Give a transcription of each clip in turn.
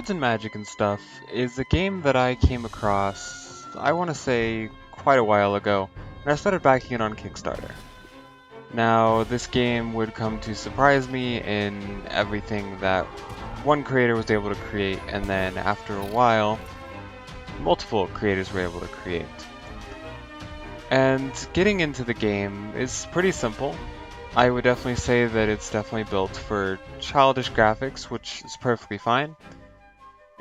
Swords and Magic and Stuff is a game that I came across, I want to say, quite a while ago, and I started backing it on Kickstarter. Now, this game would come to surprise me in everything that one creator was able to create, and then after a while, multiple creators were able to create. And getting into the game is pretty simple. I would definitely say that it's definitely built for childish graphics, which is perfectly fine.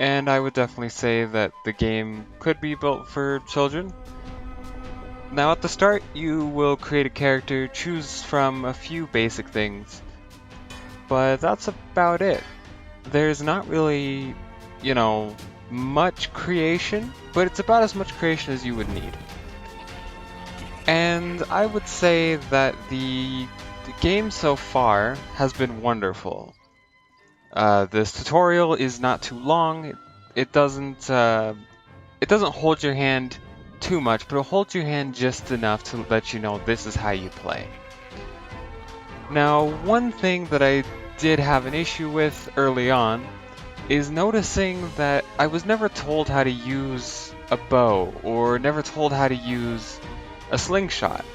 And I would definitely say that the game could be built for children. Now at the start, you will create a character, choose from a few basic things, but that's about it. There's not really, much creation, but it's about as much creation as you would need. And I would say that the game so far has been wonderful. This tutorial is not too long. It doesn't hold your hand too much, but it'll hold your hand just enough to let you know this is how you play. Now, one thing that I did have an issue with early on is noticing that I was never told how to use a bow or never told how to use a slingshot.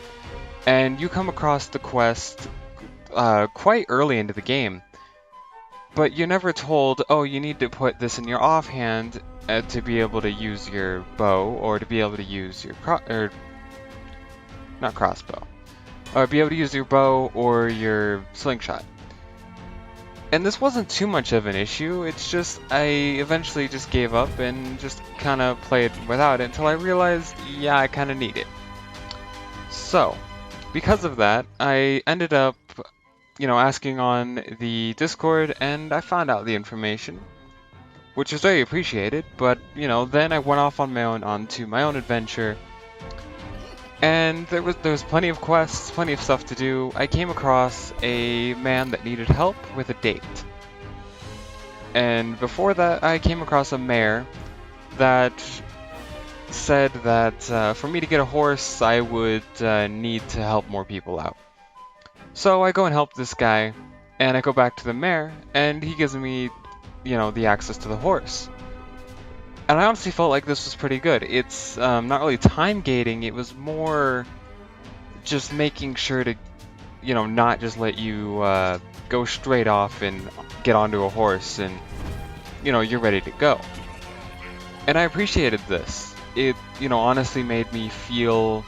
And you come across the quest quite early into the game, but you're never told, oh, you need to put this in your offhand to be able to use your bow, or to be able to use your not crossbow, or be able to use your bow or your slingshot. And this wasn't too much of an issue. It's just I eventually just gave up and just kind of played without it until I realized, yeah, I kind of need it. So, because of that, I ended up, asking on the Discord, and I found out the information, which was very appreciated, but, then I went off on my own onto my own adventure, and there was plenty of quests, plenty of stuff to do. I came across a man that needed help with a date. And before that, I came across a mayor that said that for me to get a horse, I would need to help more people out. So I go and help this guy, and I go back to the mayor, and he gives me, the access to the horse. And I honestly felt like this was pretty good. It's not really time gating, it was more just making sure to, not just let you go straight off and get onto a horse and, you're ready to go. And I appreciated this. It, honestly made me feel,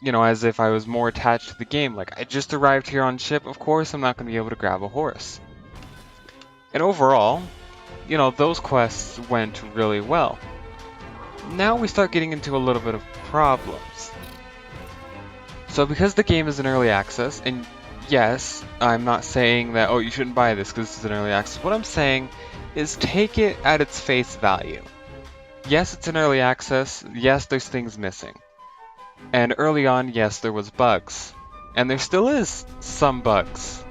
as if I was more attached to the game. Like, I just arrived here on ship, of course I'm not going to be able to grab a horse. And overall, those quests went really well. Now we start getting into a little bit of problems. So because the game is in early access, and yes, I'm not saying that, oh, you shouldn't buy this because this is in early access. What I'm saying is take it at its face value. Yes, it's in early access. Yes, there's things missing. And early on, yes, there was bugs. And there still is some bugs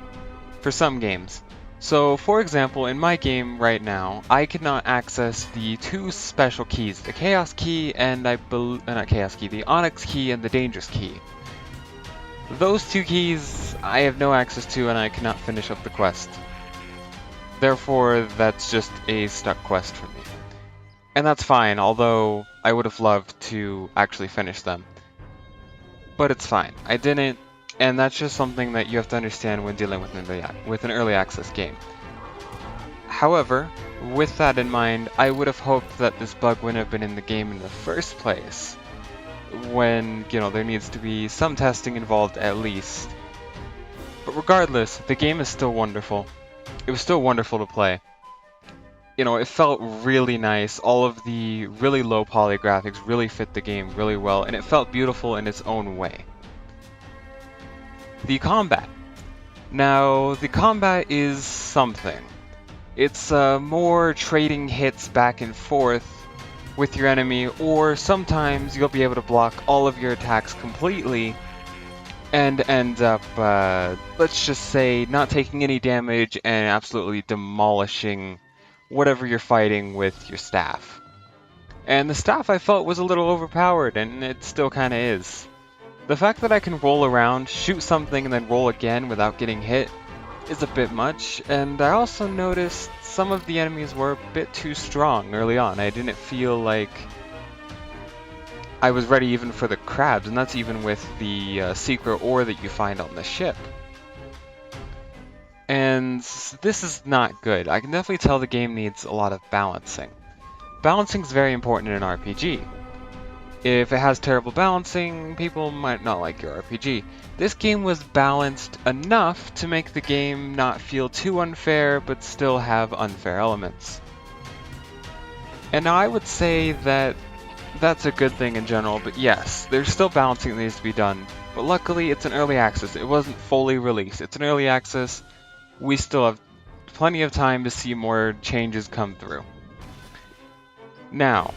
for some games. So, for example, in my game right now, I cannot access the two special keys, the Chaos Key and not Chaos Key, the Onyx Key and the Dangerous Key. Those two keys I have no access to, and I cannot finish up the quest. Therefore, that's just a stuck quest for me. And that's fine, although I would have loved to actually finish them. But it's fine. I didn't, and that's just something that you have to understand when dealing with an early access game. However, with that in mind, I would have hoped that this bug wouldn't have been in the game in the first place, when, there needs to be some testing involved at least. But regardless, the game is still wonderful. It was still wonderful to play. It felt really nice. All of the really low poly graphics really fit the game really well, and it felt beautiful in its own way. The combat. Now, the combat is something. It's more trading hits back and forth with your enemy, or sometimes you'll be able to block all of your attacks completely and end up, let's just say, not taking any damage and absolutely demolishing whatever you're fighting with your staff. And the staff I felt was a little overpowered, and it still kinda is. The fact that I can roll around, shoot something, and then roll again without getting hit is a bit much, and I also noticed some of the enemies were a bit too strong early on. I didn't feel like I was ready even for the crabs, and that's even with the secret ore that you find on the ship. And this is not good. I can definitely tell the game needs a lot of balancing. Balancing is very important in an RPG. If it has terrible balancing, people might not like your RPG. This game was balanced enough to make the game not feel too unfair, but still have unfair elements. And now I would say that that's a good thing in general, but yes, there's still balancing that needs to be done. But luckily, it's an early access. It wasn't fully released. It's an early access. We still have plenty of time to see more changes come through. Now,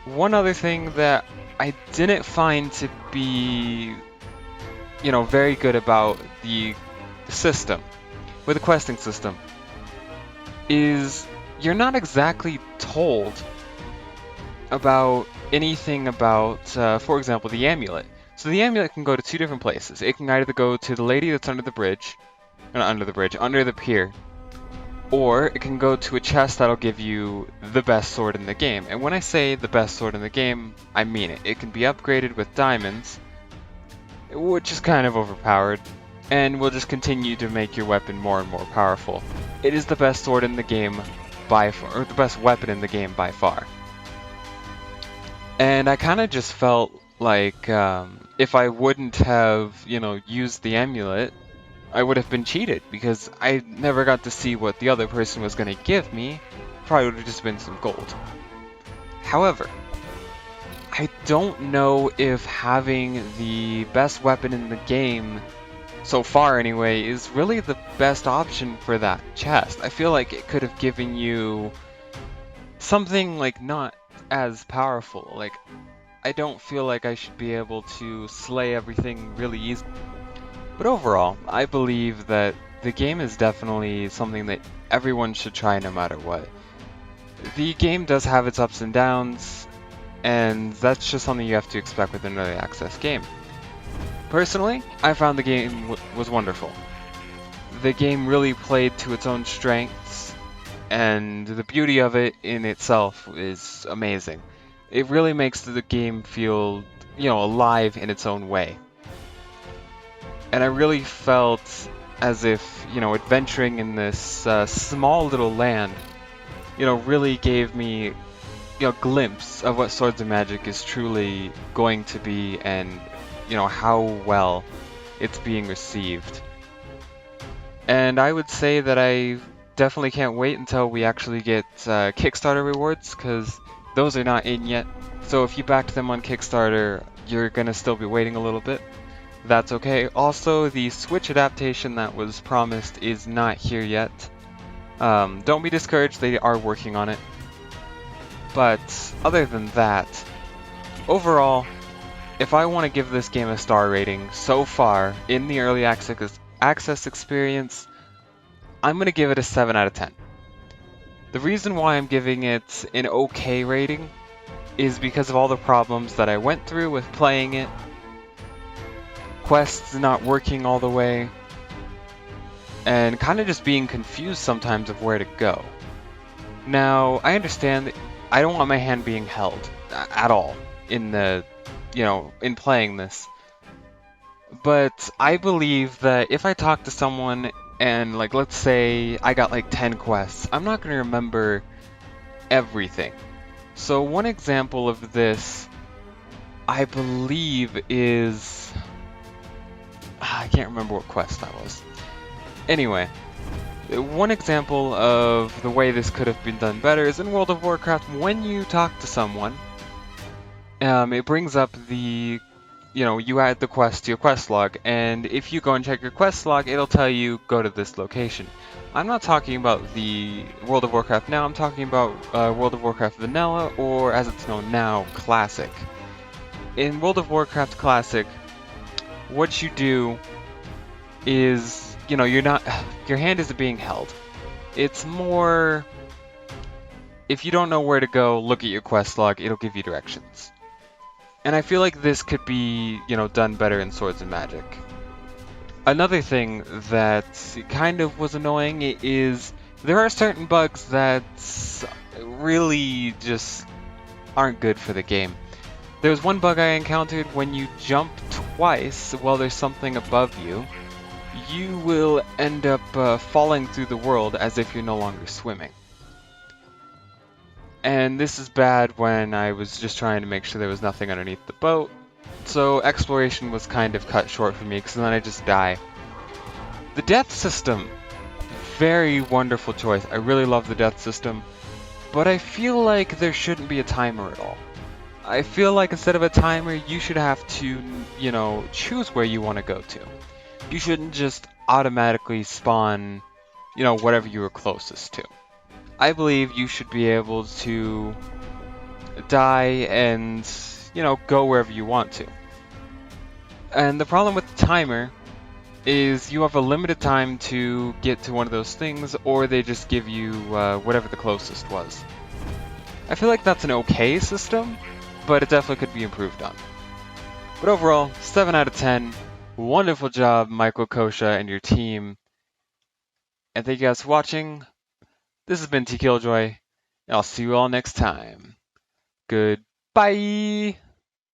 one other thing that I didn't find to be, very good about the system, with the questing system, is you're not exactly told about anything about, for example, the amulet. So the amulet can go to two different places. It can either go to the lady that's under the bridge, not under the bridge, under the pier, or it can go to a chest that'll give you the best sword in the game. And when I say the best sword in the game, I mean it. It can be upgraded with diamonds, which is kind of overpowered, and will just continue to make your weapon more and more powerful. It is the best sword in the game by far, or the best weapon in the game by far. And I kind of just felt like if I wouldn't have, used the amulet, I would have been cheated, because I never got to see what the other person was going to give me. Probably would have just been some gold. However, I don't know if having the best weapon in the game, so far anyway, is really the best option for that chest. I feel like it could have given you something like not as powerful. Like, I don't feel like I should be able to slay everything really easily. But overall, I believe that the game is definitely something that everyone should try no matter what. The game does have its ups and downs, and that's just something you have to expect with an early access game. Personally, I found the game was wonderful. The game really played to its own strengths, and the beauty of it in itself is amazing. It really makes the game feel, alive in its own way. And I really felt as if, adventuring in this small little land, really gave me, a glimpse of what Swords of Magic is truly going to be, and, how well it's being received. And I would say that I definitely can't wait until we actually get Kickstarter rewards, because those are not in yet. So if you backed them on Kickstarter, you're gonna still be waiting a little bit. That's okay. Also, the Switch adaptation that was promised is not here yet. Don't be discouraged, they are working on it. But other than that, overall, if I want to give this game a star rating so far in the early access experience, I'm going to give it a 7 out of 10. The reason why I'm giving it an okay rating is because of all the problems that I went through with playing it. Quests not working all the way, and kind of just being confused sometimes of where to go. Now, I understand that I don't want my hand being held at all in the, in playing this. But I believe that if I talk to someone and, let's say I got 10 quests, I'm not going to remember everything. So one example of this, I believe, is... I can't remember what quest that was. Anyway, one example of the way this could have been done better is in World of Warcraft. When you talk to someone, it brings up the, you add the quest to your quest log, and if you go and check your quest log, it'll tell you go to this location. I'm not talking about the World of Warcraft now, I'm talking about World of Warcraft Vanilla, or as it's known now, Classic. In World of Warcraft Classic, what you do is, your hand isn't being held. It's more, if you don't know where to go, look at your quest log, it'll give you directions. And I feel like this could be, done better in Swords of Magic. Another thing that kind of was annoying is There are certain bugs that really just aren't good for the game. There was one bug I encountered: when you jump twice while there's something above you, you will end up falling through the world as if you're no longer swimming. And this is bad when I was just trying to make sure there was nothing underneath the boat, so exploration was kind of cut short for me because then I just die. The death system, very wonderful choice. I really love the death system, but I feel like there shouldn't be a timer at all. I feel like instead of a timer, you should have to, choose where you want to go to. You shouldn't just automatically spawn, whatever you were closest to. I believe you should be able to die and, go wherever you want to. And the problem with the timer is you have a limited time to get to one of those things, or they just give you whatever the closest was. I feel like that's an okay system, but it definitely could be improved on. But overall, 7 out of 10. Wonderful job, Michael Kosha and your team. And thank you guys for watching. This has been T Killjoy, and I'll see you all next time. Goodbye!